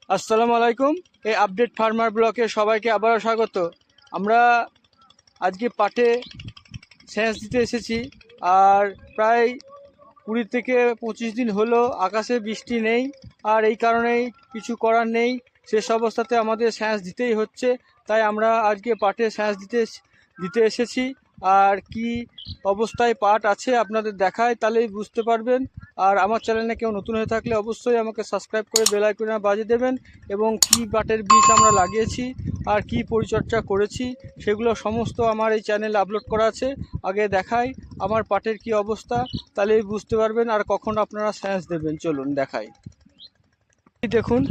আসসালামু আলাইকুম। এই আপডেট ফার্মার ব্লকে সবাইকে আবারও স্বাগত। আমরা আজকে পাটে সেচ দিতে এসেছি, আর প্রায় 20 থেকে 25 দিন হলো আকাশে বৃষ্টি নেই, আর এই কারণেই কিছু করার নেই। শেষ অবস্থাতে আমাদের সেচ দিতেই হচ্ছে, তাই আমরা আজকে পাটে সেচ দিতে এসেছি। আর কি অবস্থায় পাট আছে আপনাদের দেখায়, তাহলেই বুঝতে পারবেন। আর আমার চ্যানেলে কেউ নতুন হয়ে থাকলে অবশ্যই আমাকে সাবস্ক্রাইব করে বেল আইকনে বাজিয়ে দেবেন, এবং কি পাটের বীজ আমরা লাগিয়েছি আর কি পরিচর্যা করেছি সেগুলো সমস্ত আমার এই চ্যানেলে আপলোড করা আছে। আগে দেখাই আমার পাটের কি অবস্থা, তাহলেই বুঝতে পারবেন আর কখন আপনারা সেচ দেবেন। চলুন দেখাই। দেখুন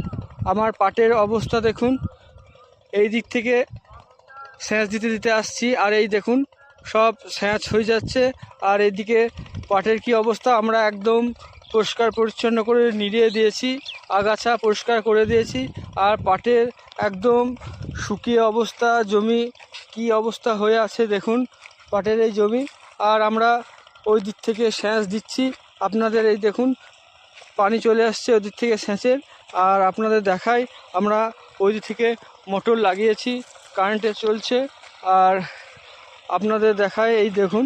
আমার পাটের অবস্থা, দেখুন এই দিক থেকে সেচ দিতে দিতে আসছি, আর এই দেখুন সব সেচ হয়ে যাচ্ছে। আর এদিকে পাটের কি অবস্থা, আমরা একদম পরিষ্কার পরিচ্ছন্ন করে নিড়িয়ে দিয়েছি, আগাছা পরিষ্কার করে দিয়েছি। আর পাটের একদম শুকিয়ে অবস্থা, জমি কি অবস্থা হয়ে আছে দেখুন পাটের এই জমি। আর আমরা ওই দিক থেকে সেচ দিচ্ছি, আপনাদের এই দেখুন পানি চলে আসছে ওই দিক থেকে সেচের। আর আপনাদের দেখাই আমরা ওই দিক থেকে মোটর লাগিয়েছি, কারেন্টে চলছে। আর আপনাদের দেখায় এই দেখুন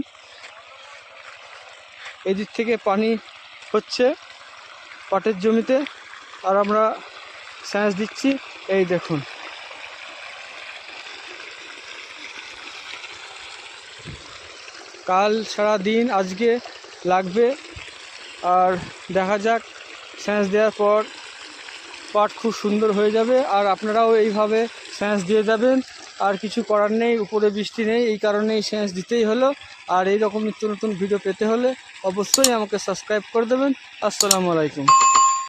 এদিক থেকে পানি হচ্ছে পাটের জমিতে, আর আমরা সেচ দিচ্ছি। এই দেখুন কাল সারা দিন আজকে লাগবে, আর দেখা যাক সেচ দেওয়ার পর পাট খুব সুন্দর হয়ে যাবে। আর আপনারাও এইভাবে সেচ দিয়ে যাবেন, আর কিছু করার নেই, উপরে বৃষ্টি নেই, এই কারণেই সেচ দিতেই হলো। আর এই রকম নিত্য নতুন ভিডিও পেতে হলে অবশ্যই আমাকে সাবস্ক্রাইব করে দেবেন। আসসালামু আলাইকুম।